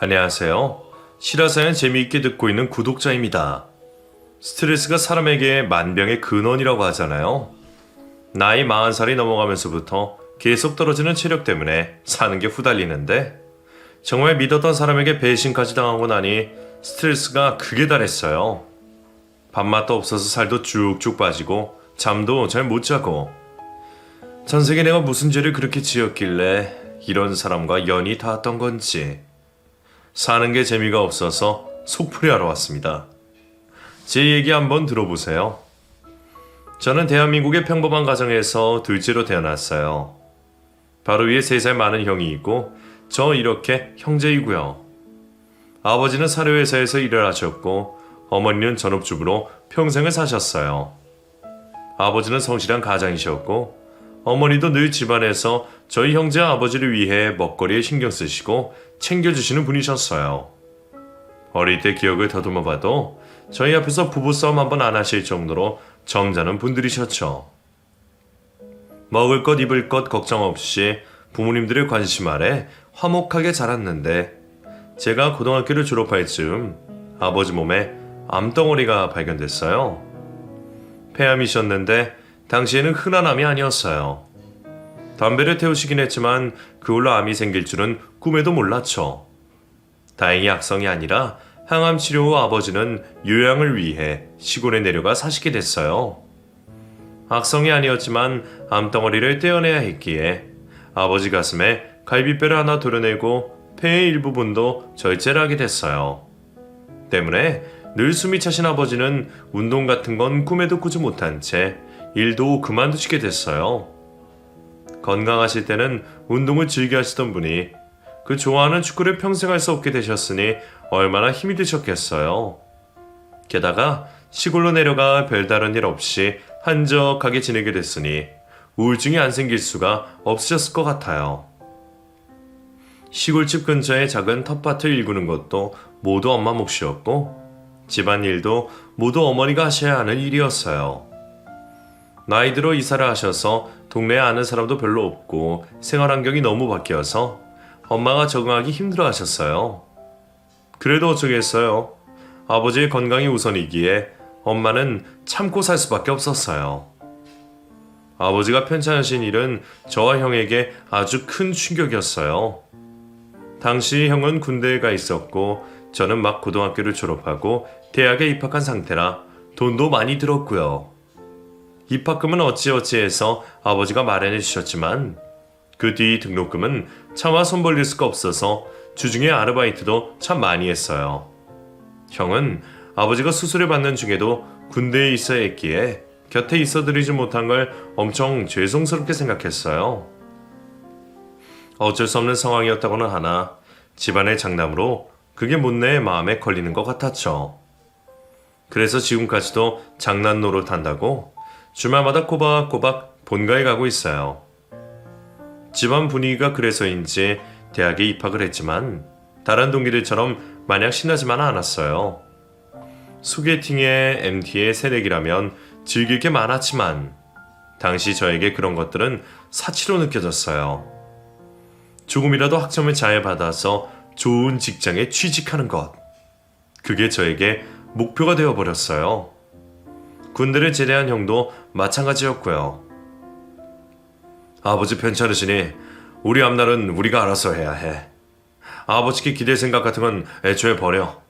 안녕하세요. 실화사연 재미있게 듣고 있는 구독자입니다. 스트레스가 사람에게 만병의 근원이라고 하잖아요. 나이 40살이 넘어가면서부터 계속 떨어지는 체력 때문에 사는 게 후달리는데 정말 믿었던 사람에게 배신까지 당하고 나니 스트레스가 극에 달했어요. 밥맛도 없어서 살도 쭉쭉 빠지고 잠도 잘 못 자고 전생에 내가 무슨 죄를 그렇게 지었길래 이런 사람과 연이 닿았던 건지 사는 게 재미가 없어서 속풀이하러 왔습니다. 제 얘기 한번 들어보세요. 저는 대한민국의 평범한 가정에서 둘째로 태어났어요. 바로 위에 3살 많은 형이 있고 저 이렇게 형제이고요. 아버지는 사료회사에서 일을 하셨고 어머니는 전업주부로 평생을 사셨어요. 아버지는 성실한 가장이셨고 어머니도 늘 집안에서 저희 형제와 아버지를 위해 먹거리에 신경 쓰시고 챙겨주시는 분이셨어요. 어릴 때 기억을 더듬어 봐도 저희 앞에서 부부싸움 한번 안 하실 정도로 점잖은 분들이셨죠. 먹을 것 입을 것 걱정 없이 부모님들의 관심 아래 화목하게 자랐는데 제가 고등학교를 졸업할 즈음 아버지 몸에 암덩어리가 발견됐어요. 폐암이셨는데 당시에는 흔한 암이 아니었어요. 담배를 태우시긴 했지만 그걸로 암이 생길 줄은 꿈에도 몰랐죠. 다행히 악성이 아니라 항암 치료 후 아버지는 요양을 위해 시골에 내려가 사시게 됐어요. 악성이 아니었지만 암덩어리를 떼어내야 했기에 아버지 가슴에 갈비뼈를 하나 도려내고 폐의 일부분도 절제를 하게 됐어요. 때문에 늘 숨이 차신 아버지는 운동 같은 건 꿈에도 꾸지 못한 채 일도 그만두시게 됐어요. 건강하실 때는 운동을 즐겨 하시던 분이 그 좋아하는 축구를 평생 할 수 없게 되셨으니 얼마나 힘이 드셨겠어요. 게다가 시골로 내려가 별다른 일 없이 한적하게 지내게 됐으니 우울증이 안 생길 수가 없으셨을 것 같아요. 시골집 근처에 작은 텃밭을 일구는 것도 모두 엄마 몫이었고 집안일도 모두 어머니가 하셔야 하는 일이었어요. 나이 들어 이사를 하셔서 동네에 아는 사람도 별로 없고 생활 환경이 너무 바뀌어서 엄마가 적응하기 힘들어 하셨어요. 그래도 어쩌겠어요. 아버지의 건강이 우선이기에 엄마는 참고 살 수밖에 없었어요. 아버지가 편찮으신 일은 저와 형에게 아주 큰 충격이었어요. 당시 형은 군대에 가 있었고 저는 막 고등학교를 졸업하고 대학에 입학한 상태라 돈도 많이 들었고요. 입학금은 어찌어찌해서 아버지가 마련해 주셨지만 그 뒤 등록금은 차마 손 벌릴 수가 없어서 주중에 아르바이트도 참 많이 했어요. 형은 아버지가 수술을 받는 중에도 군대에 있어야 했기에 곁에 있어드리지 못한 걸 엄청 죄송스럽게 생각했어요. 어쩔 수 없는 상황이었다고는 하나 집안의 장남으로 그게 못내 마음에 걸리는 것 같았죠. 그래서 지금까지도 장난 노릇한다고 주말마다 꼬박꼬박 본가에 가고 있어요. 집안 분위기가 그래서인지 대학에 입학을 했지만 다른 동기들처럼 마냥 신나지만은 않았어요. 소개팅에 MT에 새내기라면 즐길 게 많았지만 당시 저에게 그런 것들은 사치로 느껴졌어요. 조금이라도 학점을 잘 받아서 좋은 직장에 취직하는 것. 그게 저에게 목표가 되어버렸어요. 군대를 제대한 형도 마찬가지였고요. 아버지 편찮으시니 우리 앞날은 우리가 알아서 해야 해. 아버지께 기댈 생각 같은 건 애초에 버려.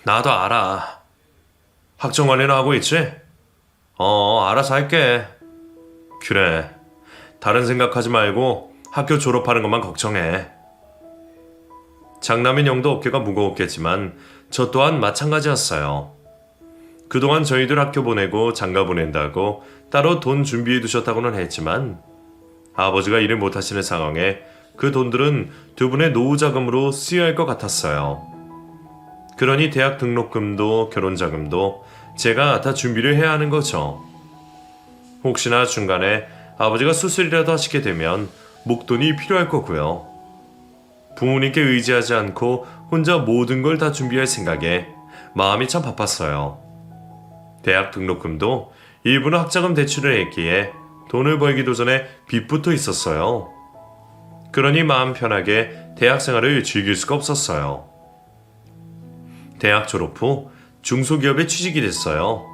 나도 알아. 학점 관리는 하고 있지? 알아서 할게. 그래. 다른 생각하지 말고 학교 졸업하는 것만 걱정해. 장남인 형도 어깨가 무거웠겠지만 저 또한 마찬가지였어요. 그동안 저희들 학교 보내고 장가 보낸다고 따로 돈 준비해 두셨다고는 했지만 아버지가 일을 못하시는 상황에 그 돈들은 두 분의 노후 자금으로 쓰여야 할 것 같았어요. 그러니 대학 등록금도 결혼자금도 제가 다 준비를 해야 하는 거죠. 혹시나 중간에 아버지가 수술이라도 하시게 되면 목돈이 필요할 거고요. 부모님께 의지하지 않고 혼자 모든 걸 다 준비할 생각에 마음이 참 바빴어요. 대학 등록금도 일부는 학자금 대출을 했기에 돈을 벌기도 전에 빚부터 있었어요. 그러니 마음 편하게 대학 생활을 즐길 수가 없었어요. 대학 졸업 후 중소기업에 취직이 됐어요.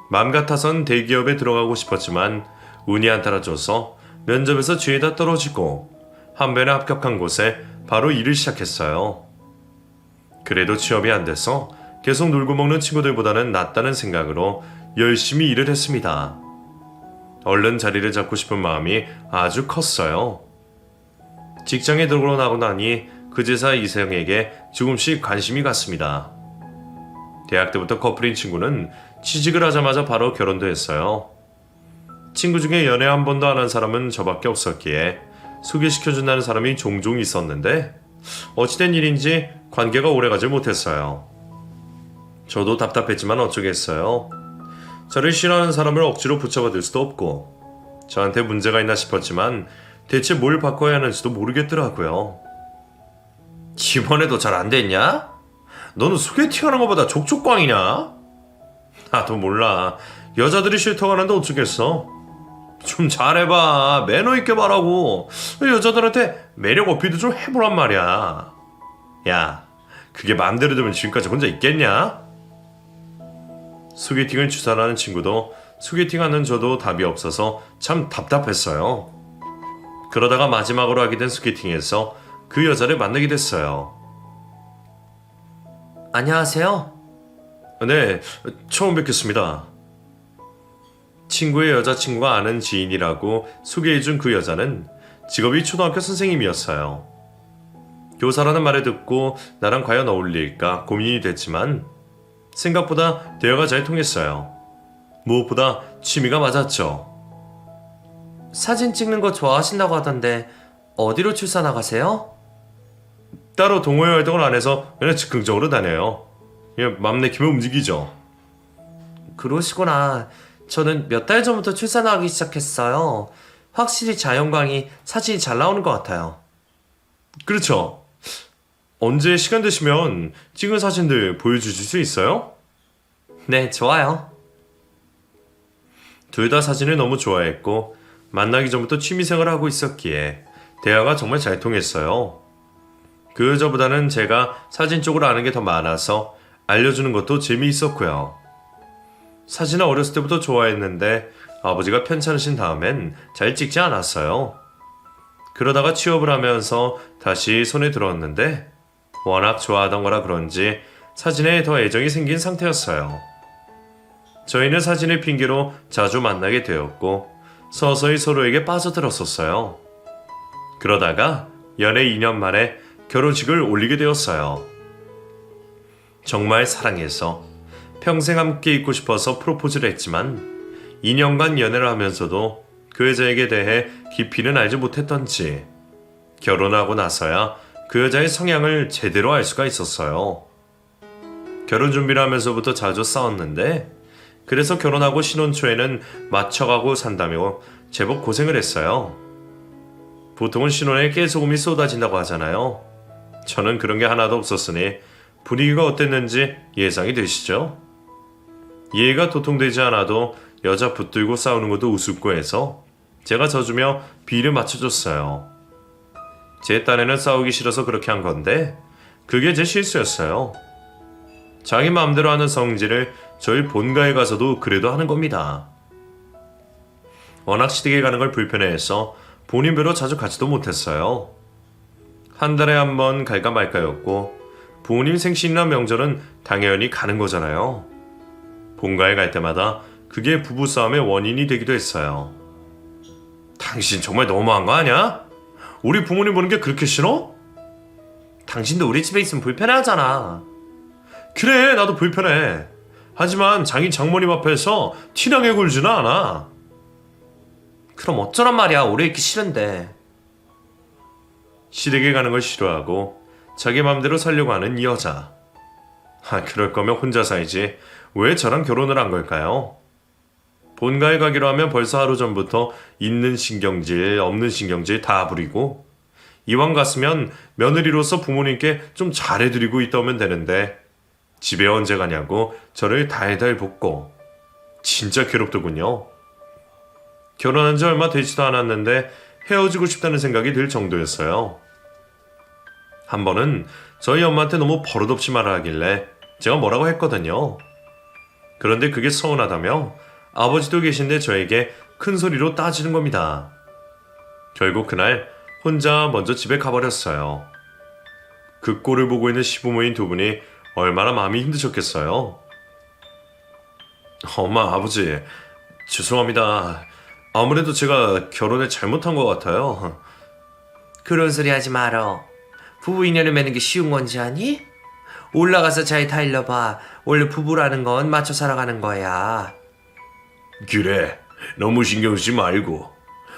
맘 같아선 대기업에 들어가고 싶었지만 운이 안 따라줘서 면접에서 죄다 떨어지고 한 번에 합격한 곳에 바로 일을 시작했어요. 그래도 취업이 안 돼서 계속 놀고 먹는 친구들보다는 낫다는 생각으로 열심히 일을 했습니다. 얼른 자리를 잡고 싶은 마음이 아주 컸어요. 직장에 들어오고 나고 나니 그제서 이성에게 조금씩 관심이 갔습니다. 대학 때부터 커플인 친구는 취직을 하자마자 바로 결혼도 했어요. 친구 중에 연애 한 번도 안 한 사람은 저밖에 없었기에 소개시켜준다는 사람이 종종 있었는데 어찌된 일인지 관계가 오래가지 못했어요. 저도 답답했지만 어쩌겠어요. 저를 싫어하는 사람을 억지로 붙잡아둘 수도 없고 저한테 문제가 있나 싶었지만 대체 뭘 바꿔야 하는지도 모르겠더라고요. 이번에도 잘 안 됐냐? 너는 소개팅하는 것보다 족족광이냐? 나도 몰라. 여자들이 싫다고 하는데 어쩌겠어. 좀 잘해봐. 매너 있게 말하고 여자들한테 매력 어필도 좀 해보란 말이야. 야, 그게 마음대로 되면 지금까지 혼자 있겠냐? 소개팅을 추천하는 친구도 소개팅하는 저도 답이 없어서 참 답답했어요. 그러다가 마지막으로 하게 된 소개팅에서 그 여자를 만나게 됐어요. 안녕하세요. 네, 처음 뵙겠습니다. 친구의 여자친구가 아는 지인이라고 소개해준 그 여자는 직업이 초등학교 선생님이었어요. 교사라는 말을 듣고 나랑 과연 어울릴까 고민이 됐지만 생각보다 대화가 잘 통했어요. 무엇보다 취미가 맞았죠. 사진 찍는 거 좋아하신다고 하던데 어디로 출사 나가세요? 따로 동호회 활동을 안 해서 그냥 즉흥적으로 다녀요. 그냥 맘 내키면 움직이죠. 그러시구나. 저는 몇 달 전부터 출사 나가기 시작했어요. 확실히 자연광이 사진이 잘 나오는 것 같아요. 그렇죠. 언제 시간 되시면 찍은 사진들 보여주실 수 있어요? 네, 좋아요. 둘 다 사진을 너무 좋아했고 만나기 전부터 취미생활을 하고 있었기에 대화가 정말 잘 통했어요. 그 여자보다는 제가 사진 쪽으로 아는 게 더 많아서 알려주는 것도 재미있었고요. 사진을 어렸을 때부터 좋아했는데 아버지가 편찮으신 다음엔 잘 찍지 않았어요. 그러다가 취업을 하면서 다시 손에 들었는데 워낙 좋아하던 거라 그런지 사진에 더 애정이 생긴 상태였어요. 저희는 사진을 핑계로 자주 만나게 되었고 서서히 서로에게 빠져들었었어요. 그러다가 연애 2년 만에 결혼식을 올리게 되었어요. 정말 사랑해서 평생 함께 있고 싶어서 프로포즈를 했지만 2년간 연애를 하면서도 그 여자에게 대해 깊이는 알지 못했던지 결혼하고 나서야 그 여자의 성향을 제대로 알 수가 있었어요. 결혼 준비를 하면서부터 자주 싸웠는데 그래서 결혼하고 신혼 초에는 맞춰가고 산다며 제법 고생을 했어요. 보통은 신혼에 깨소금이 쏟아진다고 하잖아요. 저는 그런 게 하나도 없었으니 분위기가 어땠는지 예상이 되시죠? 이해가 도통되지 않아도 여자 붙들고 싸우는 것도 우습고 해서 제가 져주며 비를 맞춰줬어요. 제 딴에는 싸우기 싫어서 그렇게 한 건데 그게 제 실수였어요. 자기 마음대로 하는 성질을 저희 본가에 가서도 그래도 하는 겁니다. 워낙 시댁에 가는 걸 불편해해서 본인 뵈러 자주 가지도 못했어요. 한 달에 한 번 갈까 말까였고 부모님 생신이나 명절은 당연히 가는 거잖아요. 본가에 갈 때마다 그게 부부싸움의 원인이 되기도 했어요. 당신 정말 너무한 거 아니야? 우리 부모님 보는 게 그렇게 싫어? 당신도 우리 집에 있으면 불편해하잖아. 그래, 나도 불편해. 하지만 장인 장모님 앞에서 티나게 굴지는 않아. 그럼 어쩌란 말이야, 오래 있기 싫은데. 시댁에 가는 걸 싫어하고 자기 맘대로 살려고 하는 이 여자. 그럴 거면 혼자 살지 왜 저랑 결혼을 한 걸까요? 본가에 가기로 하면 벌써 하루 전부터 있는 신경질 없는 신경질 다 부리고 이왕 갔으면 며느리로서 부모님께 좀 잘해드리고 있다 오면 되는데 집에 언제 가냐고 저를 달달 볶고 진짜 괴롭더군요. 결혼한 지 얼마 되지도 않았는데 헤어지고 싶다는 생각이 들 정도였어요. 한 번은 저희 엄마한테 너무 버릇없이 말을 하길래 제가 뭐라고 했거든요. 그런데 그게 서운하다며 아버지도 계신데 저에게 큰 소리로 따지는 겁니다. 결국 그날 혼자 먼저 집에 가버렸어요. 그 꼴을 보고 있는 시부모인 두 분이 얼마나 마음이 힘드셨겠어요. 엄마, 아버지, 죄송합니다. 아무래도 제가 결혼을 잘못한 것 같아요. 그런 소리 하지 말어. 부부 인연을 맺는 게 쉬운 건지 아니? 올라가서 잘 달려봐. 원래 부부라는 건 맞춰 살아가는 거야. 그래, 너무 신경 쓰지 말고.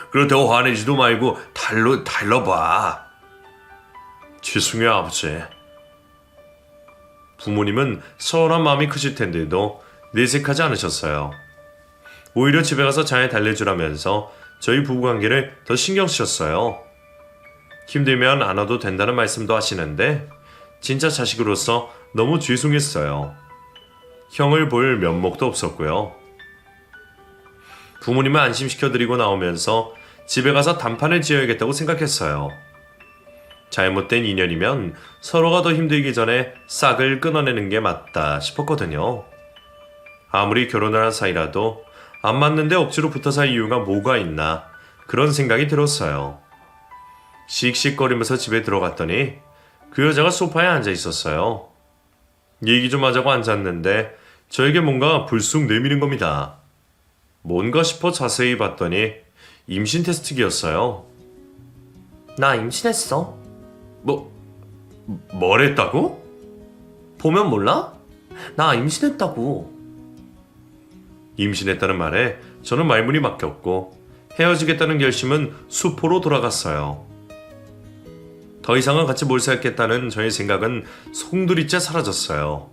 그렇다고 화내지도 말고 달러봐. 죄송해요, 아버지. 부모님은 서운한 마음이 크실 텐데도 내색하지 않으셨어요. 오히려 집에 가서 잘 달래주라면서 저희 부부관계를 더 신경 쓰셨어요. 힘들면 안 와도 된다는 말씀도 하시는데 진짜 자식으로서 너무 죄송했어요. 형을 볼 면목도 없었고요. 부모님을 안심시켜드리고 나오면서 집에 가서 단판을 지어야겠다고 생각했어요. 잘못된 인연이면 서로가 더 힘들기 전에 싹을 끊어내는 게 맞다 싶었거든요. 아무리 결혼을 한 사이라도 안 맞는데 억지로 붙어 살 이유가 뭐가 있나 그런 생각이 들었어요. 씩씩거리면서 집에 들어갔더니 그 여자가 소파에 앉아 있었어요. 얘기 좀 하자고 앉았는데 저에게 뭔가 불쑥 내미는 겁니다. 뭔가 싶어 자세히 봤더니 임신 테스트기였어요. 나 임신했어. 뭘 했다고? 보면 몰라? 나 임신했다고. 임신했다는 말에 저는 말문이 막혔고 헤어지겠다는 결심은 수포로 돌아갔어요. 더 이상은 같이 못 살겠다는 저의 생각은 송두리째 사라졌어요.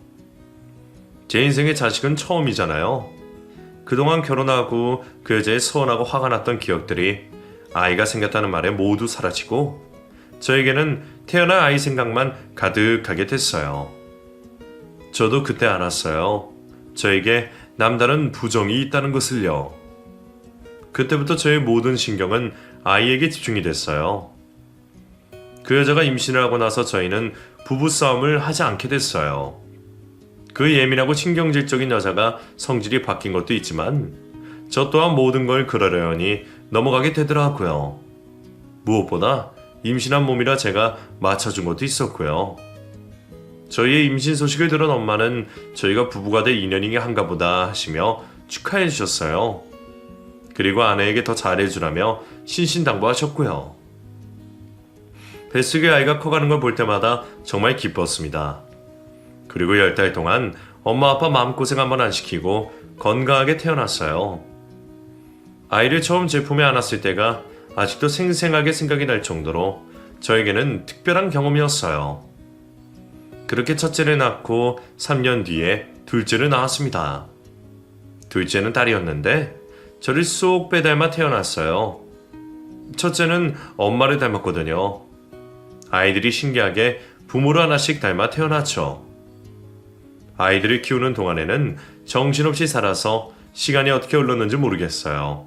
제 인생의 자식은 처음이잖아요. 그동안 결혼하고 그 여자에 서운하고 화가 났던 기억들이 아이가 생겼다는 말에 모두 사라지고 저에게는 태어날 아이 생각만 가득하게 됐어요. 저도 그때 알았어요. 저에게 남다른 부정이 있다는 것을요. 그때부터 저의 모든 신경은 아이에게 집중이 됐어요. 그 여자가 임신을 하고 나서 저희는 부부싸움을 하지 않게 됐어요. 그 예민하고 신경질적인 여자가 성질이 바뀐 것도 있지만 저 또한 모든 걸 그러려니 넘어가게 되더라고요. 무엇보다 임신한 몸이라 제가 맞춰준 것도 있었고요. 저희의 임신 소식을 들은 엄마는 저희가 부부가 될 인연이 한가 보다 하시며 축하해 주셨어요. 그리고 아내에게 더 잘해주라며 신신당부하셨고요. 뱃속의 아이가 커가는 걸 볼 때마다 정말 기뻤습니다. 그리고 10달 동안 엄마 아빠 마음고생 한번 안 시키고 건강하게 태어났어요. 아이를 처음 제 품에 안았을 때가 아직도 생생하게 생각이 날 정도로 저에게는 특별한 경험이었어요. 그렇게 첫째를 낳고 3년 뒤에 둘째를 낳았습니다. 둘째는 딸이었는데 저를 쏙 빼닮아 태어났어요. 첫째는 엄마를 닮았거든요. 아이들이 신기하게 부모를 하나씩 닮아 태어났죠. 아이들을 키우는 동안에는 정신없이 살아서 시간이 어떻게 흘렀는지 모르겠어요.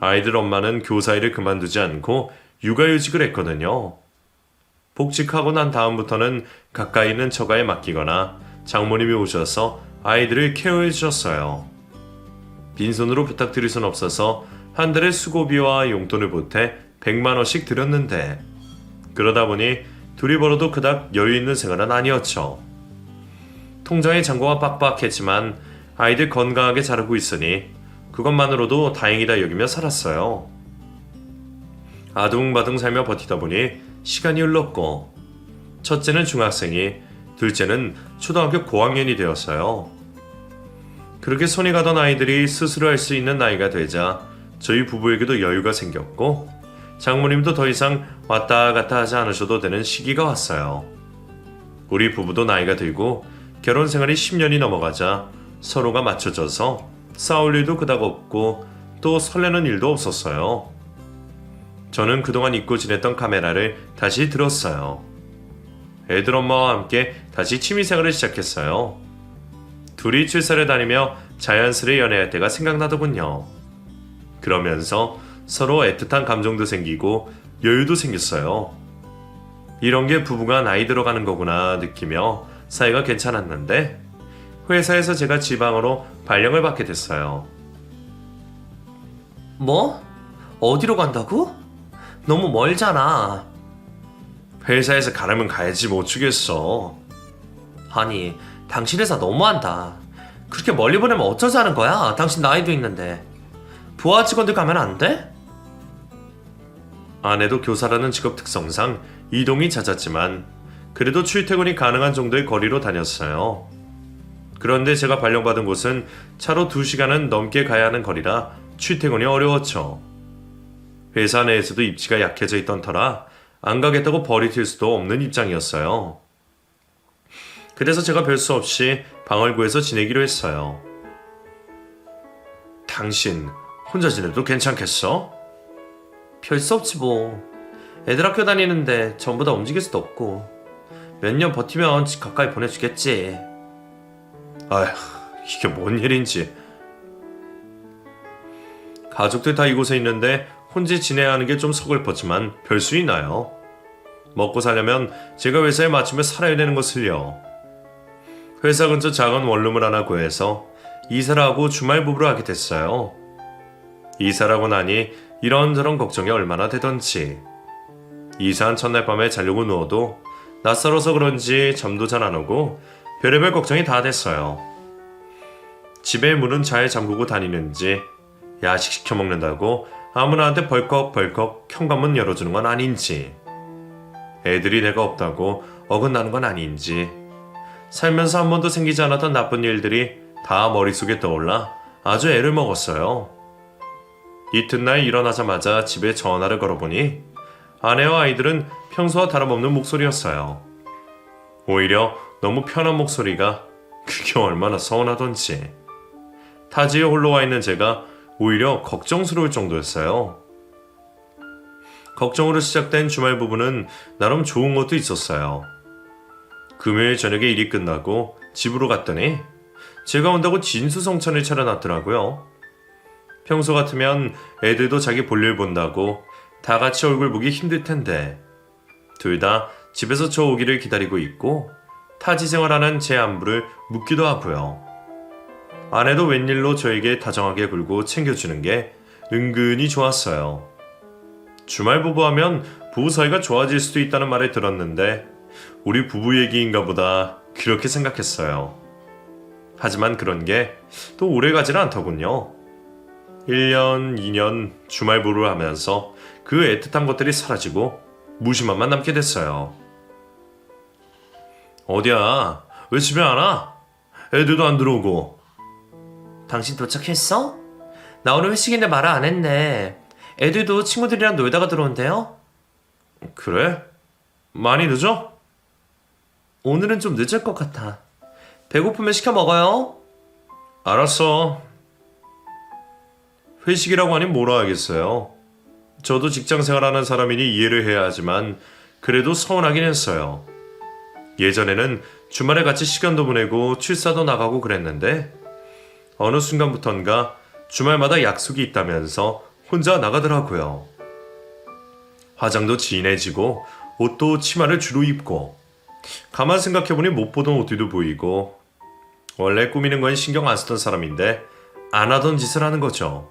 아이들 엄마는 교사 일을 그만두지 않고 육아휴직을 했거든요. 복직하고 난 다음부터는 가까이 있는 처가에 맡기거나 장모님이 오셔서 아이들을 케어해 주셨어요. 빈손으로 부탁드릴 순 없어서 한 달에 수고비와 용돈을 보태 100만 원씩 드렸는데 그러다 보니 둘이 벌어도 그닥 여유 있는 생활은 아니었죠. 통장의 잔고가 빡빡했지만 아이들 건강하게 자라고 있으니 그것만으로도 다행이다 여기며 살았어요. 아둥바둥 살며 버티다 보니 시간이 흘렀고 첫째는 중학생이 둘째는 초등학교 고학년이 되었어요. 그렇게 손이 가던 아이들이 스스로 할 수 있는 나이가 되자 저희 부부에게도 여유가 생겼고 장모님도 더 이상 왔다 갔다 하지 않으셔도 되는 시기가 왔어요. 우리 부부도 나이가 들고 결혼 생활이 10년이 넘어가자 서로가 맞춰져서 싸울 일도 그닥 없고 또 설레는 일도 없었어요. 저는 그동안 잊고 지냈던 카메라를 다시 들었어요. 애들 엄마와 함께 다시 취미생활을 시작했어요. 둘이 출사를 다니며 자연스레 연애할 때가 생각나더군요. 그러면서 서로 애틋한 감정도 생기고 여유도 생겼어요. 이런 게 부부가 나이 들어가는 거구나 느끼며 사이가 괜찮았는데 회사에서 제가 지방으로 발령을 받게 됐어요. 뭐? 어디로 간다고? 너무 멀잖아. 회사에서 가려면 가야지 못 주겠어. 아니, 당신 회사 너무한다. 그렇게 멀리 보내면 어쩌자는 거야? 당신 나이도 있는데. 부하 직원들 가면 안 돼? 아내도 교사라는 직업 특성상 이동이 잦았지만 그래도 출퇴근이 가능한 정도의 거리로 다녔어요. 그런데 제가 발령받은 곳은 차로 2시간은 넘게 가야 하는 거리라 출퇴근이 어려웠죠. 회사 내에서도 입지가 약해져 있던 터라 안 가겠다고 버리칠 수도 없는 입장이었어요. 그래서 제가 별 수 없이 방을 구해서 지내기로 했어요. 당신 혼자 지내도 괜찮겠어? 별 수 없지 뭐. 애들 학교 다니는데 전부 다 움직일 수도 없고. 몇 년 버티면 집 가까이 보내주겠지. 아휴, 이게 뭔 일인지. 가족들 다 이곳에 있는데 혼자 지내야 하는 게 좀 서글펐지만 별 수 있나요? 먹고 살려면 제가 회사에 맞추며 살아야 되는 것을요. 회사 근처 작은 원룸을 하나 구해서 이사를 하고 주말 부부를 하게 됐어요. 이사를 하고 나니 이런저런 걱정이 얼마나 되던지. 이사한 첫날 밤에 자려고 누워도 낯설어서 그런지 잠도 잘 안 오고 별의별 걱정이 다 됐어요. 집에 문은 잘 잠그고 다니는지, 야식 시켜 먹는다고 아무나한테 벌컥벌컥 현관문 열어주는 건 아닌지, 애들이 내가 없다고 어긋나는 건 아닌지, 살면서 한 번도 생기지 않았던 나쁜 일들이 다 머릿속에 떠올라 아주 애를 먹었어요. 이튿날 일어나자마자 집에 전화를 걸어보니 아내와 아이들은 평소와 다름없는 목소리였어요. 오히려 너무 편한 목소리가 그게 얼마나 서운하던지. 타지에 홀로 와 있는 제가 오히려 걱정스러울 정도였어요. 걱정으로 시작된 주말 부부는 나름 좋은 것도 있었어요. 금요일 저녁에 일이 끝나고 집으로 갔더니 제가 온다고 진수성찬을 차려놨더라고요. 평소 같으면 애들도 자기 볼일 본다고 다 같이 얼굴 보기 힘들 텐데 둘 다 집에서 저 오기를 기다리고 있고 타지 생활하는 제 안부를 묻기도 하고요. 아내도 웬일로 저에게 다정하게 굴고 챙겨주는 게 은근히 좋았어요. 주말 부부하면 부부 사이가 좋아질 수도 있다는 말을 들었는데 우리 부부 얘기인가 보다 그렇게 생각했어요. 하지만 그런 게 또 오래가지는 않더군요. 1년, 2년 주말 부부를 하면서 그 애틋한 것들이 사라지고 무심함만 남게 됐어요. 어디야? 왜 집에 안 와? 애들도 안 들어오고. 당신 도착했어? 나 오늘 회식인데 말을 안 했네. 애들도 친구들이랑 놀다가 들어온대요? 그래? 많이 늦어? 오늘은 좀 늦을 것 같아. 배고프면 시켜 먹어요. 알았어. 회식이라고 하니 뭐라 하겠어요. 저도 직장 생활하는 사람이니 이해를 해야 하지만 그래도 서운하긴 했어요. 예전에는 주말에 같이 시간도 보내고 출사도 나가고 그랬는데 어느 순간부턴가 주말마다 약속이 있다면서 혼자 나가더라고요. 화장도 진해지고 옷도 치마를 주로 입고 가만 생각해보니 못 보던 옷들도 보이고 원래 꾸미는 건 신경 안 쓰던 사람인데 안 하던 짓을 하는 거죠.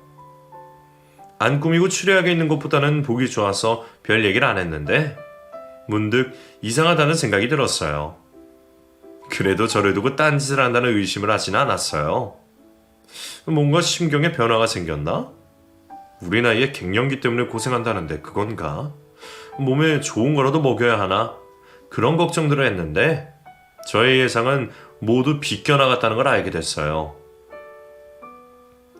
안 꾸미고 추레하게 있는 것보다는 보기 좋아서 별 얘기를 안 했는데 문득 이상하다는 생각이 들었어요. 그래도 저를 두고 딴짓을 한다는 의심을 하지는 않았어요. 뭔가 심경에 변화가 생겼나? 우리 나이에 갱년기 때문에 고생한다는데 그건가? 몸에 좋은 거라도 먹여야 하나? 그런 걱정들을 했는데 저의 예상은 모두 비껴나갔다는 걸 알게 됐어요.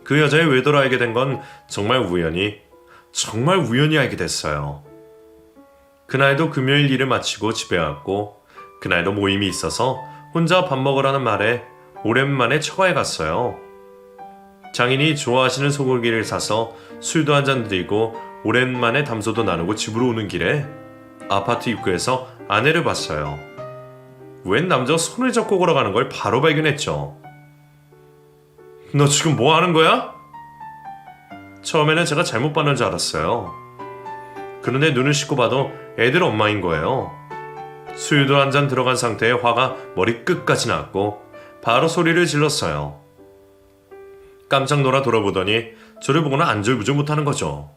그 여자의 외도를 알게 된 건 정말 우연히 알게 됐어요. 그날도 금요일 일을 마치고 집에 왔고 그날도 모임이 있어서 혼자 밥 먹으라는 말에 오랜만에 처가에 갔어요. 장인이 좋아하시는 소고기를 사서 술도 한잔 드리고 오랜만에 담소도 나누고 집으로 오는 길에 아파트 입구에서 아내를 봤어요. 웬 남자가 손을 잡고 걸어가는 걸 바로 발견했죠. 너 지금 뭐 하는 거야? 처음에는 제가 잘못 봤는 줄 알았어요. 그런데 눈을 씻고 봐도 애들 엄마인 거예요. 수유도 한 잔 들어간 상태에 화가 머리 끝까지 났고 바로 소리를 질렀어요. 깜짝 놀라 돌아보더니 저를 보고는 안절부절 못하는 거죠.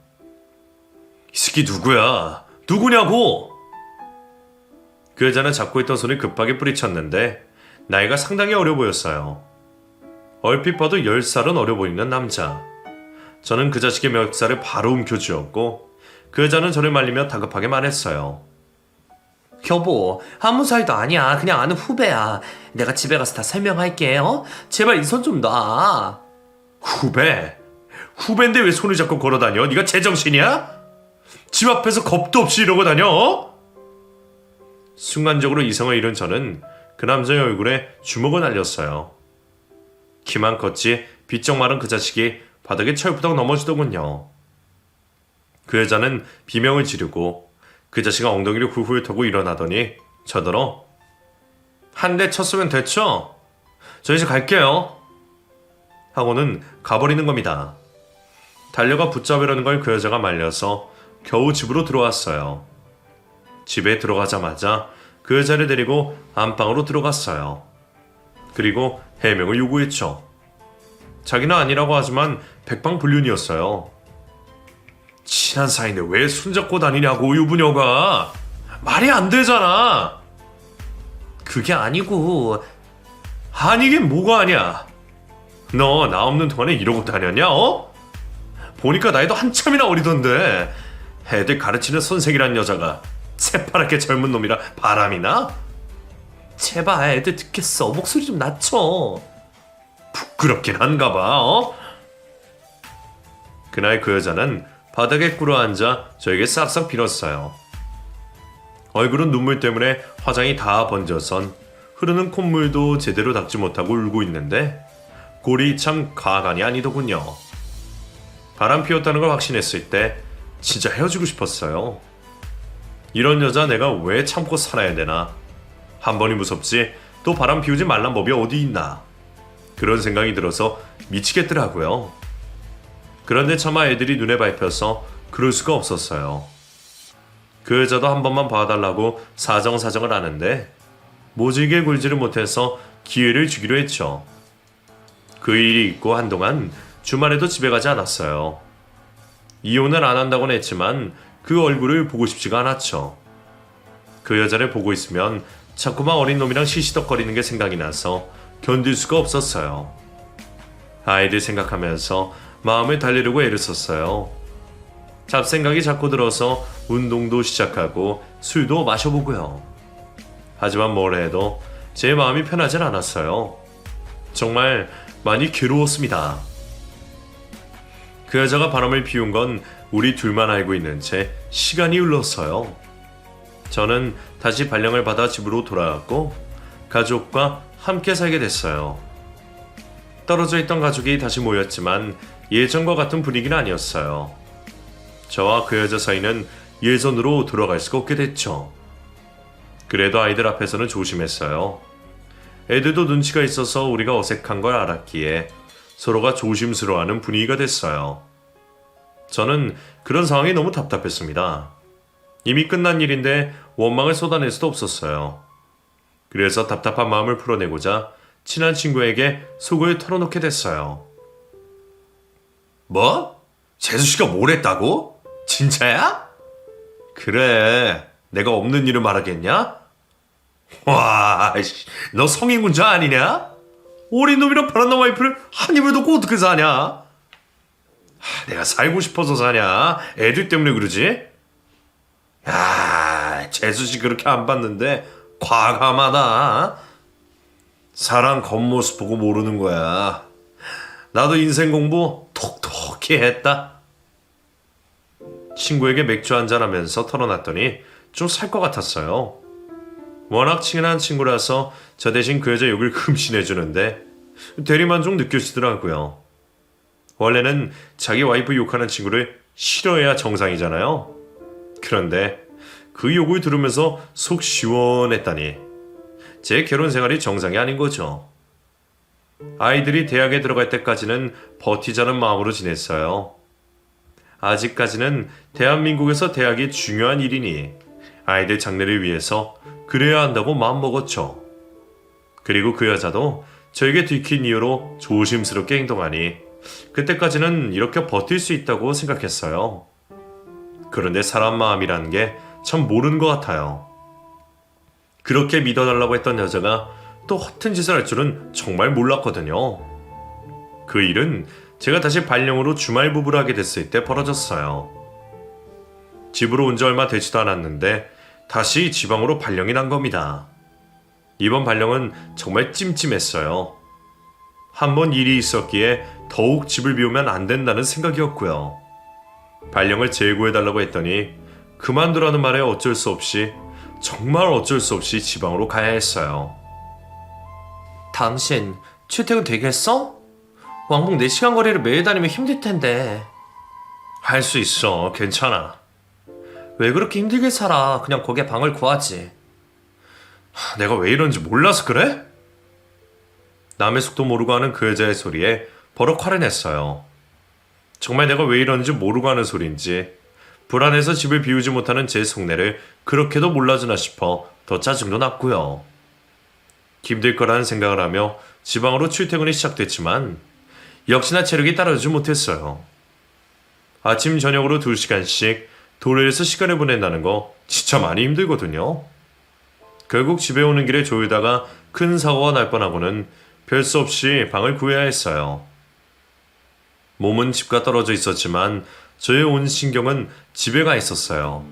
이 새끼 누구야? 누구냐고! 그 여자는 잡고 있던 손을 급하게 뿌리쳤는데 나이가 상당히 어려 보였어요. 얼핏 봐도 10살은 어려 보이는 남자. 저는 그 자식의 멱살을 바로 움켜쥐었고 그 여자는 저를 말리며 다급하게 말했어요. 여보, 아무 사이도 아니야. 그냥 아는 후배야. 내가 집에 가서 다 설명할게. 제발 이 손 좀 놔. 후배? 후배인데 왜 손을 잡고 걸어다녀? 네가 제정신이야? 집 앞에서 겁도 없이 이러고 다녀? 순간적으로 이성을 잃은 저는 그 남자의 얼굴에 주먹을 날렸어요. 키만 컸지 비쩍 마른 그 자식이 바닥에 철부덕 넘어지더군요. 그 여자는 비명을 지르고 그 자식은 엉덩이를 훌훌 털고 일어나더니 저더러 한 대 쳤으면 됐죠? 저 이제 갈게요. 하고는 가버리는 겁니다. 달려가 붙잡으려는 걸 그 여자가 말려서 겨우 집으로 들어왔어요. 집에 들어가자마자 그 여자를 데리고 안방으로 들어갔어요. 그리고 해명을 요구했죠. 자기는 아니라고 하지만 백방불륜이었어요. 친한 사이인데 왜 손잡고 다니냐고 유부녀가. 말이 안 되잖아. 그게 아니고. 아니긴 뭐가 아니야. 너 나 없는 동안에 이러고 다녔냐? 보니까 나이도 한참이나 어리던데. 애들 가르치는 선생이란 여자가 새파랗게 젊은 놈이라 바람이나? 제발 애들 듣겠어. 목소리 좀 낮춰. 부끄럽긴 한가 봐. 그날 그 여자는 바닥에 꿇어앉아 저에게 싹싹 빌었어요. 얼굴은 눈물 때문에 화장이 다 번져선 흐르는 콧물도 제대로 닦지 못하고 울고 있는데 꼴이 참 가관이 아니더군요. 바람 피웠다는 걸 확신했을 때 진짜 헤어지고 싶었어요. 이런 여자 내가 왜 참고 살아야 되나. 한 번이 무섭지 또 바람 피우지 말란 법이 어디 있나. 그런 생각이 들어서 미치겠더라고요. 그런데 차마 애들이 눈에 밟혀서 그럴 수가 없었어요. 그 여자도 한 번만 봐달라고 사정사정을 하는데 모질게 굴지를 못해서 기회를 주기로 했죠. 그 일이 있고 한동안 주말에도 집에 가지 않았어요. 이혼을 안 한다고는 했지만 그 얼굴을 보고 싶지가 않았죠. 그 여자를 보고 있으면 자꾸만 어린 놈이랑 시시덕거리는 게 생각이 나서 견딜 수가 없었어요. 아이들 생각하면서 마음을 달래려고 애를 썼어요. 잡생각이 자꾸 들어서 운동도 시작하고 술도 마셔보고요. 하지만 뭘 해도 제 마음이 편하진 않았어요. 정말 많이 괴로웠습니다. 그 여자가 바람을 피운 건 우리 둘만 알고 있는 채 시간이 흘렀어요. 저는 다시 발령을 받아 집으로 돌아왔고 가족과 함께 살게 됐어요. 떨어져 있던 가족이 다시 모였지만 예전과 같은 분위기는 아니었어요. 저와 그 여자 사이는 예전으로 돌아갈 수가 없게 됐죠. 그래도 아이들 앞에서는 조심했어요. 애들도 눈치가 있어서 우리가 어색한 걸 알았기에 서로가 조심스러워하는 분위기가 됐어요. 저는 그런 상황이 너무 답답했습니다. 이미 끝난 일인데 원망을 쏟아낼 수도 없었어요. 그래서 답답한 마음을 풀어내고자 친한 친구에게 속을 털어놓게 됐어요. 뭐? 재수씨가 뭘 했다고? 진짜야? 그래, 내가 없는 일을 말하겠냐? 와, 너 성인군자 아니냐? 어린 놈이랑 바람난 와이프를 한 입을 놓고 어떻게 사냐? 내가 살고 싶어서 사냐? 애들 때문에 그러지? 야, 재수씨 그렇게 안 봤는데 과감하다. 사람 겉모습 보고 모르는 거야. 나도 인생 공부 톡톡히 했다. 친구에게 맥주 한잔 하면서 털어놨더니 좀 살 것 같았어요. 워낙 친한 친구라서 저 대신 그 여자 욕을 금신해주는데 대리만족 느껴지더라고요. 원래는 자기 와이프 욕하는 친구를 싫어해야 정상이잖아요. 그런데 그 욕을 들으면서 속 시원했다니 제 결혼 생활이 정상이 아닌 거죠. 아이들이 대학에 들어갈 때까지는 버티자는 마음으로 지냈어요. 아직까지는 대한민국에서 대학이 중요한 일이니 아이들 장래를 위해서 그래야 한다고 마음먹었죠. 그리고 그 여자도 저에게 들킨 이유로 조심스럽게 행동하니 그때까지는 이렇게 버틸 수 있다고 생각했어요. 그런데 사람 마음이라는 게 참 모르는 것 같아요. 그렇게 믿어달라고 했던 여자가 또 허튼 짓을 할 줄은 정말 몰랐거든요. 그 일은 제가 다시 발령으로 주말 부부를 하게 됐을 때 벌어졌어요. 집으로 온 지 얼마 되지도 않았는데 다시 지방으로 발령이 난 겁니다. 이번 발령은 정말 찜찜했어요. 한 번 일이 있었기에 더욱 집을 비우면 안 된다는 생각이었고요. 발령을 재고해달라고 했더니 그만두라는 말에 어쩔 수 없이 정말 어쩔 수 없이 지방으로 가야 했어요. 당신 출퇴근 되겠어? 왕복 4시간 거리를 매일 다니면 힘들 텐데. 할 수 있어. 괜찮아. 왜 그렇게 힘들게 살아? 그냥 거기에 방을 구하지. 내가 왜 이런지 몰라서 그래? 남의 속도 모르고 하는 그 여자의 소리에 버럭 화를 냈어요. 정말 내가 왜 이러는지 모르고 하는 소리인지 불안해서 집을 비우지 못하는 제 속내를 그렇게도 몰라주나 싶어 더 짜증도 났고요. 힘들 거라는 생각을 하며 지방으로 출퇴근이 시작됐지만 역시나 체력이 따라주지 못했어요. 아침 저녁으로 2시간씩 도로에서 시간을 보낸다는 거 진짜 많이 힘들거든요. 결국 집에 오는 길에 졸다가 큰 사고가 날 뻔하고는 별 수 없이 방을 구해야 했어요. 몸은 집과 떨어져 있었지만 저의 온 신경은 집에 가 있었어요.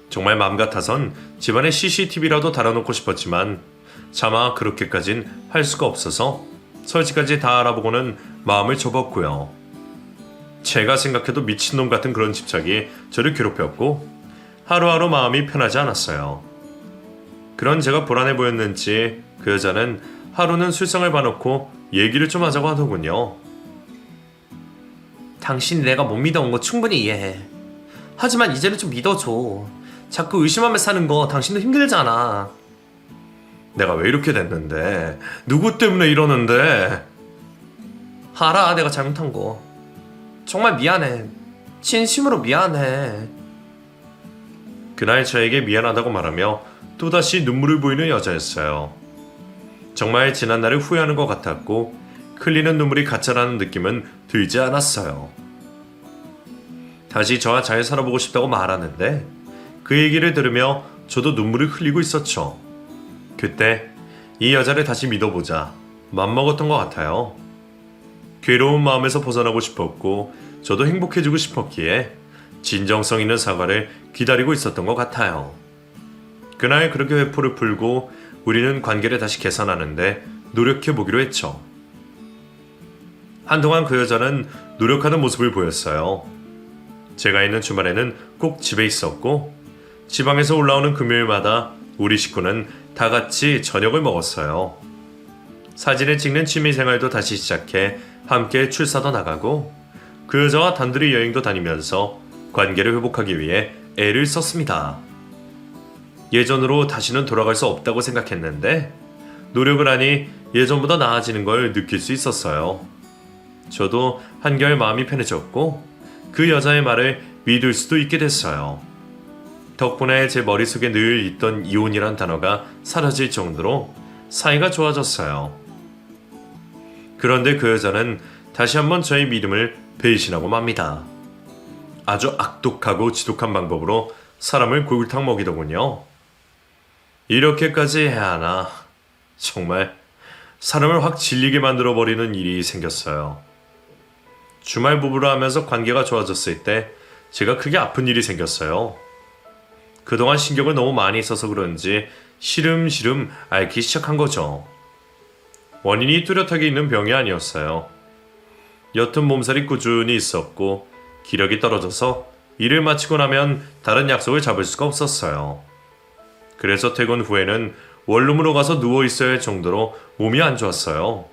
정말 마음 같아선 집안에 CCTV라도 달아놓고 싶었지만 차마 그렇게까진 할 수가 없어서 설치까지 다 알아보고는 마음을 접었고요. 제가 생각해도 미친놈 같은 그런 집착이 저를 괴롭혔고 하루하루 마음이 편하지 않았어요. 그런 제가 불안해 보였는지 그 여자는 하루는 술상을 봐놓고 얘기를 좀 하자고 하더군요. 당신이 내가 못 믿어온 거 충분히 이해해. 하지만 이제는 좀 믿어줘. 자꾸 의심하며 사는 거 당신도 힘들잖아. 내가 왜 이렇게 됐는데? 누구 때문에 이러는데? 알아, 내가 잘못한 거. 정말 미안해. 진심으로 미안해. 그날 저에게 미안하다고 말하며 또다시 눈물을 보이는 여자였어요. 정말 지난날을 후회하는 것 같았고 흘리는 눈물이 가짜라는 느낌은 들지 않았어요. 다시 저와 잘 살아보고 싶다고 말하는데 그 얘기를 들으며 저도 눈물을 흘리고 있었죠. 그때 이 여자를 다시 믿어보자 맘먹었던 것 같아요. 괴로운 마음에서 벗어나고 싶었고 저도 행복해지고 싶었기에 진정성 있는 사과를 기다리고 있었던 것 같아요. 그날 그렇게 회포를 풀고 우리는 관계를 다시 개선하는데 노력해보기로 했죠. 한동안 그 여자는 노력하는 모습을 보였어요. 제가 있는 주말에는 꼭 집에 있었고 지방에서 올라오는 금요일마다 우리 식구는 다 같이 저녁을 먹었어요. 사진을 찍는 취미생활도 다시 시작해 함께 출사도 나가고 그 여자와 단둘이 여행도 다니면서 관계를 회복하기 위해 애를 썼습니다. 예전으로 다시는 돌아갈 수 없다고 생각했는데 노력을 하니 예전보다 나아지는 걸 느낄 수 있었어요. 저도 한결 마음이 편해졌고 그 여자의 말을 믿을 수도 있게 됐어요. 덕분에 제 머릿속에 늘 있던 이혼이란 단어가 사라질 정도로 사이가 좋아졌어요. 그런데 그 여자는 다시 한번 저의 믿음을 배신하고 맙니다. 아주 악독하고 지독한 방법으로 사람을 골탕 먹이더군요. 이렇게까지 해야 하나. 정말 사람을 확 질리게 만들어버리는 일이 생겼어요. 주말 부부를 하면서 관계가 좋아졌을 때 제가 크게 아픈 일이 생겼어요. 그동안 신경을 너무 많이 써서 그런지 시름시름 앓기 시작한 거죠. 원인이 뚜렷하게 있는 병이 아니었어요. 옅은 몸살이 꾸준히 있었고 기력이 떨어져서 일을 마치고 나면 다른 약속을 잡을 수가 없었어요. 그래서 퇴근 후에는 원룸으로 가서 누워있어야 할 정도로 몸이 안 좋았어요.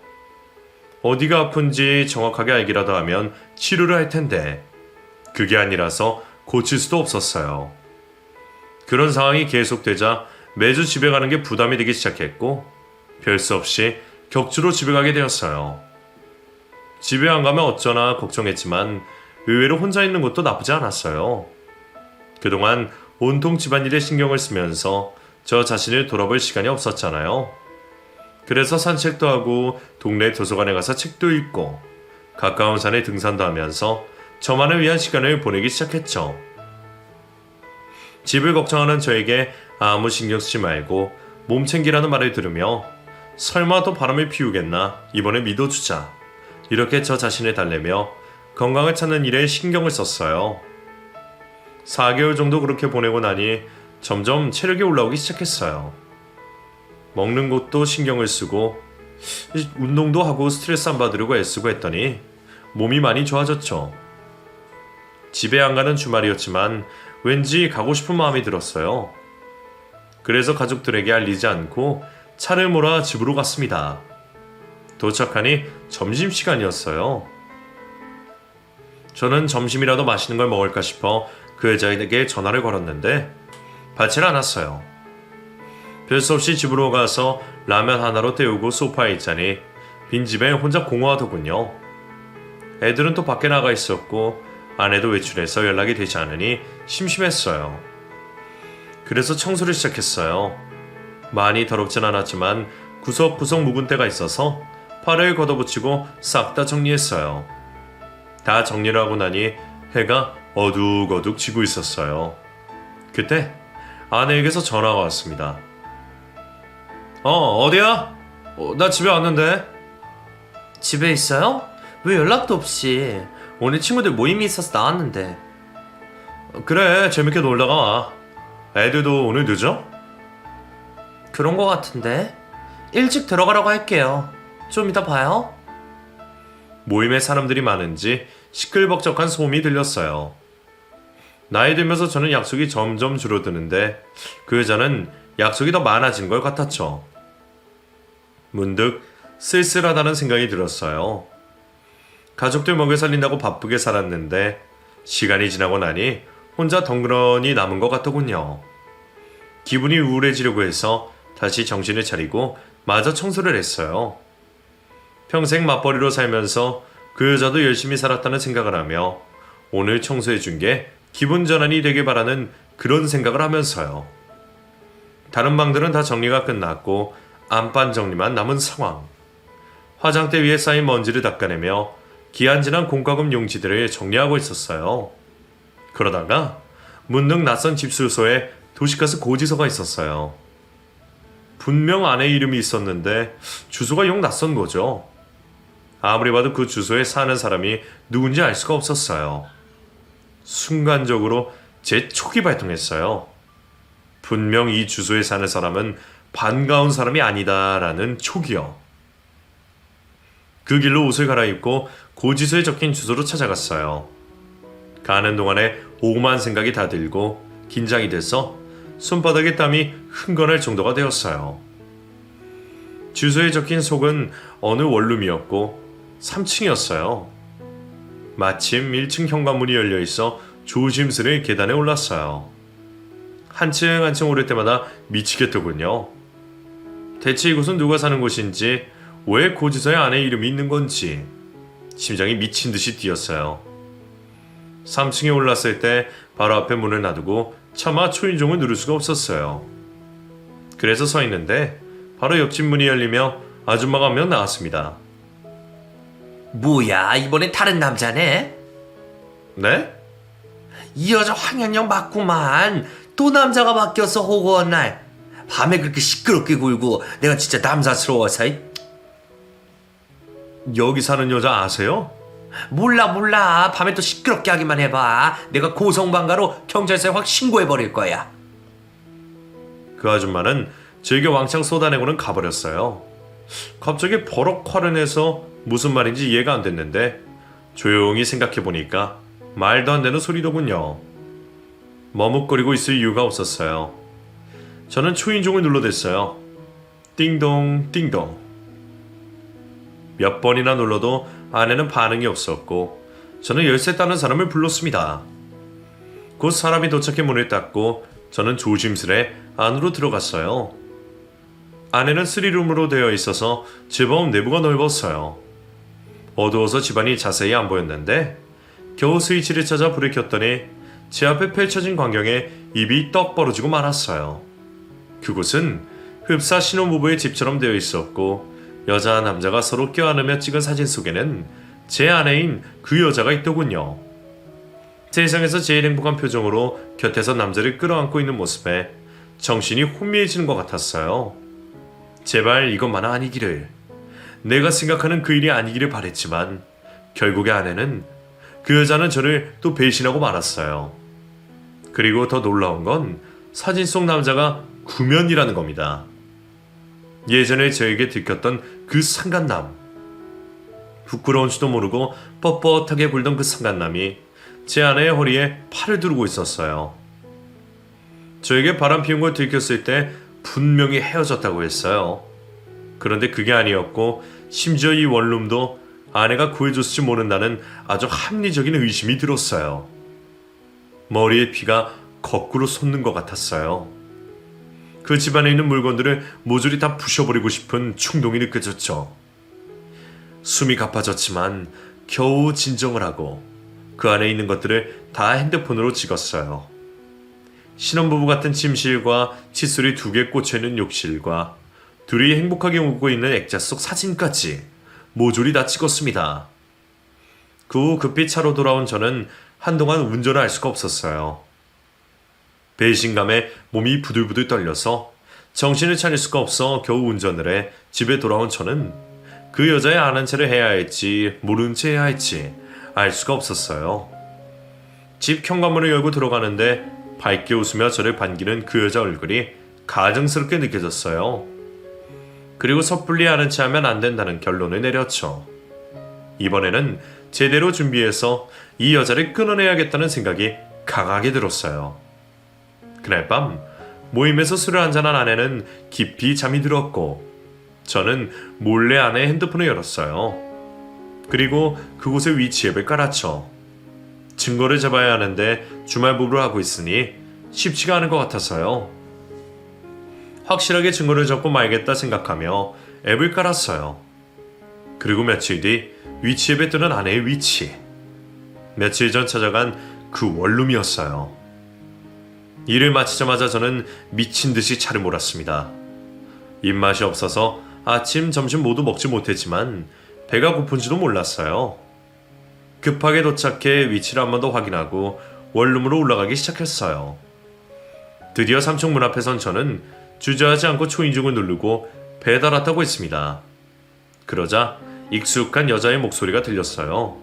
어디가 아픈지 정확하게 알기라도 하면 치료를 할 텐데 그게 아니라서 고칠 수도 없었어요. 그런 상황이 계속되자 매주 집에 가는 게 부담이 되기 시작했고 별 수 없이 격주로 집에 가게 되었어요. 집에 안 가면 어쩌나 걱정했지만 의외로 혼자 있는 것도 나쁘지 않았어요. 그동안 온통 집안일에 신경을 쓰면서 저 자신을 돌아볼 시간이 없었잖아요. 그래서 산책도 하고 동네 도서관에 가서 책도 읽고 가까운 산에 등산도 하면서 저만을 위한 시간을 보내기 시작했죠. 집을 걱정하는 저에게 아무 신경 쓰지 말고 몸 챙기라는 말을 들으며 설마 또 바람을 피우겠나 이번에 믿어주자 이렇게 저 자신을 달래며 건강을 찾는 일에 신경을 썼어요. 4개월 정도 그렇게 보내고 나니 점점 체력이 올라오기 시작했어요. 먹는 것도 신경을 쓰고 운동도 하고 스트레스 안 받으려고 애쓰고 했더니 몸이 많이 좋아졌죠. 집에 안 가는 주말이었지만 왠지 가고 싶은 마음이 들었어요. 그래서 가족들에게 알리지 않고 차를 몰아 집으로 갔습니다. 도착하니 점심시간이었어요. 저는 점심이라도 맛있는 걸 먹을까 싶어 그 여자에게 전화를 걸었는데 받질 않았어요. 별 수 없이 집으로 가서 라면 하나로 때우고 소파에 있자니 빈집에 혼자 공허하더군요. 애들은 또 밖에 나가 있었고 아내도 외출해서 연락이 되지 않으니 심심했어요. 그래서 청소를 시작했어요. 많이 더럽진 않았지만 구석구석 묵은 때가 있어서 팔을 걷어붙이고 싹 다 정리했어요. 다 정리를 하고 나니 해가 어둑어둑 지고 있었어요. 그때 아내에게서 전화가 왔습니다. 어디야? 나 집에 왔는데. 집에 있어요? 왜 연락도 없이? 오늘 친구들 모임이 있어서 나왔는데. 그래, 재밌게 놀다가 와. 애들도 오늘 늦어? 그런 거 같은데. 일찍 들어가라고 할게요. 좀 이따 봐요. 모임에 사람들이 많은지 시끌벅적한 소음이 들렸어요. 나이 들면서 저는 약속이 점점 줄어드는데 그 여자는 약속이 더 많아진 것 같았죠. 문득 쓸쓸하다는 생각이 들었어요. 가족들 먹여 살린다고 바쁘게 살았는데 시간이 지나고 나니 혼자 덩그러니 남은 것 같더군요. 기분이 우울해지려고 해서 다시 정신을 차리고 마저 청소를 했어요. 평생 맞벌이로 살면서 그 여자도 열심히 살았다는 생각을 하며 오늘 청소해 준 게 기분 전환이 되길 바라는 그런 생각을 하면서요. 다른 방들은 다 정리가 끝났고 안방 정리만 남은 상황. 화장대 위에 쌓인 먼지를 닦아내며 기한 지난 공과금 용지들을 정리하고 있었어요. 그러다가 문득 낯선 집 주소에 도시가스 고지서가 있었어요. 분명 아내 이름이 있었는데 주소가 영 낯선 거죠. 아무리 봐도 그 주소에 사는 사람이 누군지 알 수가 없었어요. 순간적으로 제 촉이 발동했어요. 분명 이 주소에 사는 사람은 반가운 사람이 아니다라는 촉이요. 그 길로 옷을 갈아입고 고지서에 적힌 주소로 찾아갔어요. 가는 동안에 오만 생각이 다 들고 긴장이 돼서 손바닥에 땀이 흥건할 정도가 되었어요. 주소에 적힌 속은 어느 원룸이었고 3층이었어요. 마침 1층 현관문이 열려 있어 조심스레 계단에 올랐어요. 한층 한층 오를 때마다 미치겠더군요. 대체 이곳은 누가 사는 곳인지 왜 고지서에 아내 이름이 있는 건지 심장이 미친 듯이 뛰었어요. 3층에 올랐을 때 바로 앞에 문을 놔두고 차마 초인종을 누를 수가 없었어요. 그래서 서 있는데 바로 옆집 문이 열리며 아줌마가 한 명 나왔습니다. 뭐야, 이번엔 다른 남자네? 네? 이 여자 황현영 맞구만. 또 남자가 바뀌어서 호구한 날 밤에 그렇게 시끄럽게 굴고 내가 진짜 남사스러워서. 여기 사는 여자 아세요? 몰라. 밤에 또 시끄럽게 하기만 해봐. 내가 고성방가로 경찰서에 확 신고해버릴 거야. 그 아줌마는 제게 왕창 쏟아내고는 가버렸어요. 갑자기 버럭 화를 내서 무슨 말인지 이해가 안 됐는데 조용히 생각해보니까 말도 안 되는 소리더군요. 머뭇거리고 있을 이유가 없었어요. 저는 초인종을 눌러댔어요. 띵동 띵동. 몇 번이나 눌러도 아내는 반응이 없었고 저는 열쇠 따는 사람을 불렀습니다. 곧 사람이 도착해 문을 닫고 저는 조심스레 안으로 들어갔어요. 안에는 3룸으로 되어 있어서 제법 내부가 넓었어요. 어두워서 집안이 자세히 안 보였는데 겨우 스위치를 찾아 불을 켰더니 제 앞에 펼쳐진 광경에 입이 떡 벌어지고 말았어요. 그곳은 흡사 신혼부부의 집처럼 되어 있었고 여자와 남자가 서로 껴안으며 찍은 사진 속에는 제 아내인 그 여자가 있더군요. 세상에서 제일 행복한 표정으로 곁에서 남자를 끌어안고 있는 모습에 정신이 혼미해지는 것 같았어요. 제발 이것만 아니기를. 내가 생각하는 그 일이 아니기를 바랬지만 결국에 아내는 그 여자는 저를 또 배신하고 말았어요. 그리고 더 놀라운 건 사진 속 남자가 구면이라는 겁니다. 예전에 저에게 들켰던 그 상간남. 부끄러운 줄도 모르고 뻣뻣하게 굴던 그 상간남이 제 아내의 허리에 팔을 두르고 있었어요. 저에게 바람 피운 걸 들켰을 때 분명히 헤어졌다고 했어요. 그런데 그게 아니었고 심지어 이 원룸도 아내가 구해줬을지 모른다는 아주 합리적인 의심이 들었어요. 머리에 피가 거꾸로 솟는 것 같았어요. 그 집안에 있는 물건들을 모조리 다 부셔버리고 싶은 충동이 느껴졌죠. 숨이 가빠졌지만 겨우 진정을 하고 그 안에 있는 것들을 다 핸드폰으로 찍었어요. 신혼부부 같은 침실과 칫솔이 2개 꽂혀있는 욕실과 둘이 행복하게 웃고 있는 액자 속 사진까지 모조리 다 찍었습니다. 그 후 급히 차로 돌아온 저는 한동안 운전을 할 수가 없었어요. 배신감에 몸이 부들부들 떨려서 정신을 차릴 수가 없어 겨우 운전을 해 집에 돌아온 저는 그 여자의 아는 체를 해야 할지 모르는 채 해야 할지 알 수가 없었어요. 집 현관문을 열고 들어가는데 밝게 웃으며 저를 반기는 그 여자 얼굴이 가증스럽게 느껴졌어요. 그리고 섣불리 아는 체 하면 안 된다는 결론을 내렸죠. 이번에는 제대로 준비해서 이 여자를 끊어내야겠다는 생각이 강하게 들었어요. 그날 밤 모임에서 술을 한잔한 아내는 깊이 잠이 들었고 저는 몰래 아내의 핸드폰을 열었어요. 그리고 그곳에 위치 앱을 깔았죠. 증거를 잡아야 하는데 주말 부부를 하고 있으니 쉽지가 않은 것 같아서요. 확실하게 증거를 잡고 말겠다 생각하며 앱을 깔았어요. 그리고 며칠 뒤 위치 앱에 뜨는 아내의 위치. 며칠 전 찾아간 그 원룸이었어요. 일을 마치자마자 저는 미친 듯이 차를 몰았습니다. 입맛이 없어서 아침, 점심 모두 먹지 못했지만 배가 고픈지도 몰랐어요. 급하게 도착해 위치를 한 번 더 확인하고 원룸으로 올라가기 시작했어요. 드디어 3층 문 앞에 선 저는 주저하지 않고 초인종을 누르고 배달 왔다고 했습니다. 그러자 익숙한 여자의 목소리가 들렸어요.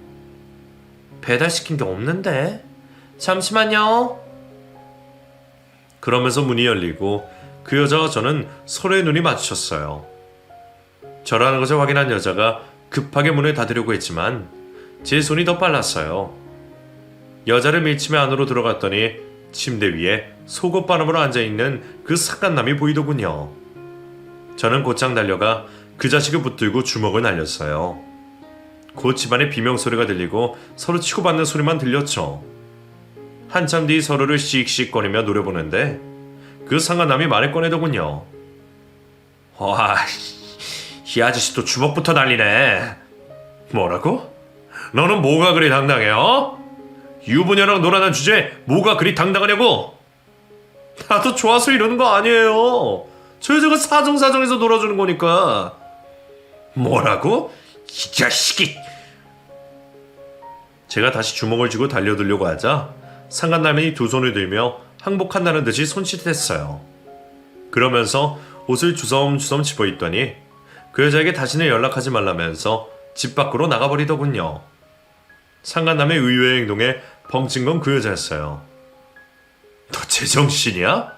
배달시킨 게 없는데? 잠시만요. 그러면서 문이 열리고 그 여자와 저는 서로의 눈이 마주쳤어요. 저라는 것을 확인한 여자가 급하게 문을 닫으려고 했지만 제 손이 더 빨랐어요. 여자를 밀치며 안으로 들어갔더니 침대 위에 속옷바람으로 앉아있는 그 상간남이 보이더군요. 저는 곧장 달려가 그 자식을 붙들고 주먹을 날렸어요. 곧 집안에 비명소리가 들리고 서로 치고받는 소리만 들렸죠. 한참 뒤 서로를 씩씩거리며 노려보는데 그 상간남이 말을 꺼내더군요. 와, 이 아저씨 또 주먹부터 날리네. 뭐라고? 너는 뭐가 그리 당당해, 어? 유부녀랑 놀아난 주제에 뭐가 그리 당당하냐고? 나도 좋아서 이러는 거 아니에요. 저 여자가 사정사정해서 놀아주는 거니까. 뭐라고? 이 자식이. 제가 다시 주먹을 쥐고 달려들려고 하자 상간남이 두 손을 들며 항복한다는 듯이 손짓했어요. 그러면서 옷을 주섬주섬 집어입더니 그 여자에게 다시는 연락하지 말라면서 집 밖으로 나가버리더군요. 상간남의 의외의 행동에 벙친 건 그 여자였어요. 너 제정신이야?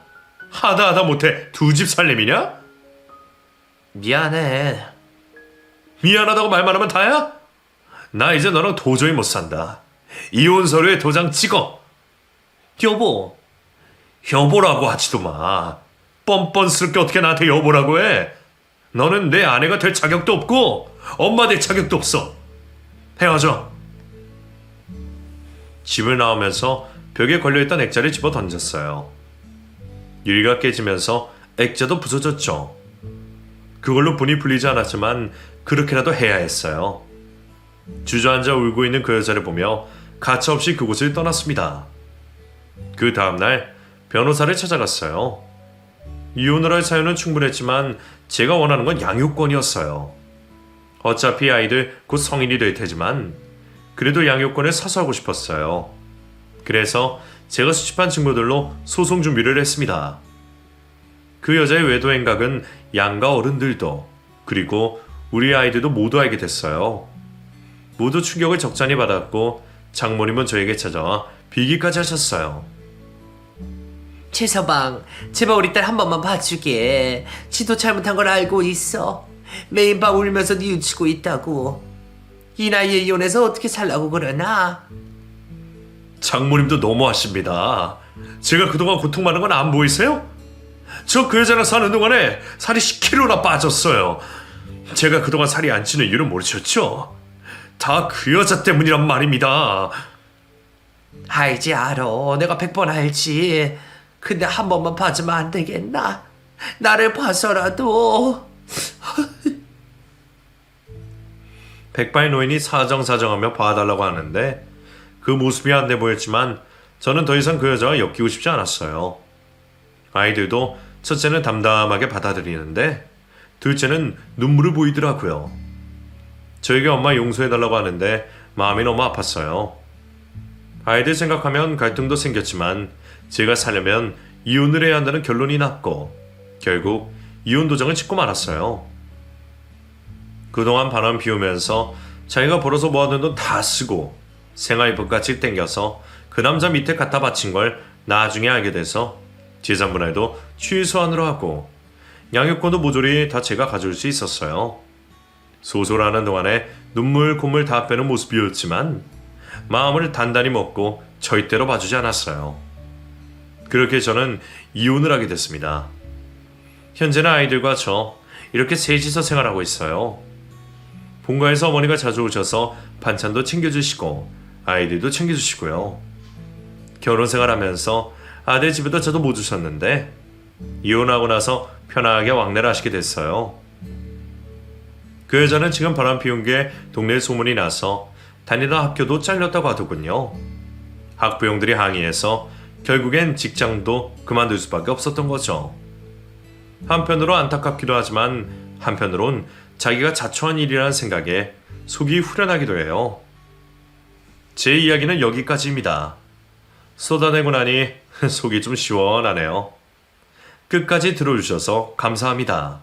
하다 못해 두 집 살림이냐? 미안해. 미안하다고 말만 하면 다야? 나 이제 너랑 도저히 못 산다. 이혼 서류에 도장 찍어. 여보. 여보라고 하지도 마. 뻔뻔스럽게 어떻게 나한테 여보라고 해? 너는 내 아내가 될 자격도 없고 엄마 될 자격도 없어. 헤어져. 집을 나오면서 벽에 걸려있던 액자를 집어 던졌어요. 유리가 깨지면서 액자도 부서졌죠. 그걸로 분이 풀리지 않았지만 그렇게라도 해야 했어요. 주저앉아 울고 있는 그 여자를 보며 가차없이 그곳을 떠났습니다. 그 다음날 변호사를 찾아갔어요. 이혼을 할 사유는 충분했지만 제가 원하는 건 양육권이었어요. 어차피 아이들 곧 성인이 될 테지만 그래도 양육권을 사수하고 싶었어요. 그래서 제가 수집한 증거들로 소송 준비를 했습니다. 그 여자의 외도 행각은 양가 어른들도 그리고 우리 아이들도 모두 알게 됐어요. 모두 충격을 적잖이 받았고 장모님은 저에게 찾아와 비기까지 하셨어요. 최서방, 제발 우리 딸 한 번만 봐주게. 지도 잘못한 걸 알고 있어. 매일 밤 울면서 뉘우치고 있다고. 이 나이에 이혼해서 어떻게 살라고 그러나? 장모님도 너무하십니다. 제가 그동안 고통받는 건 안 보이세요? 저 그 여자랑 사는 동안에 살이 10kg나 빠졌어요. 제가 그동안 살이 안 찌는 이유를 모르셨죠? 다 그 여자 때문이란 말입니다. 알지 알아. 내가 100번 알지. 근데 한 번만 봐주면 안 되겠나? 나를 봐서라도. 백발 노인이 사정사정하며 봐달라고 하는데 그 모습이 안 돼 보였지만 저는 더 이상 그 여자와 엮이고 싶지 않았어요. 아이들도 첫째는 담담하게 받아들이는데 둘째는 눈물을 보이더라고요. 저에게 엄마 용서해달라고 하는데 마음이 너무 아팠어요. 아이들 생각하면 갈등도 생겼지만 제가 살려면 이혼을 해야 한다는 결론이 났고 결국 이혼 도장을 찍고 말았어요. 그동안 바람 피우면서 자기가 벌어서 모아둔 돈 다 쓰고 생활비까지 땡겨서 그 남자 밑에 갖다 바친 걸 나중에 알게 돼서 재산분할도 취소안으로 하고 양육권도 모조리 다 제가 가져올 수 있었어요. 소설하는 동안에 눈물 콧물 다 빼는 모습이었지만 마음을 단단히 먹고 절대로 봐주지 않았어요. 그렇게 저는 이혼을 하게 됐습니다. 현재는 아이들과 저 이렇게 셋이서 생활하고 있어요. 본가에서 어머니가 자주 오셔서 반찬도 챙겨주시고 아이들도 챙겨주시고요. 결혼 생활하면서 아들 집에도 저도 못 주셨는데 이혼하고 나서 편하게 왕래를 하시게 됐어요. 그 여자는 지금 바람 피운 게 동네에 소문이 나서 다니던 학교도 잘렸다고 하더군요. 학부형들이 항의해서 결국엔 직장도 그만둘 수밖에 없었던 거죠. 한편으로 안타깝기도 하지만 한편으론 자기가 자초한 일이라는 생각에 속이 후련하기도 해요. 제 이야기는 여기까지입니다. 쏟아내고 나니 속이 좀 시원하네요. 끝까지 들어주셔서 감사합니다.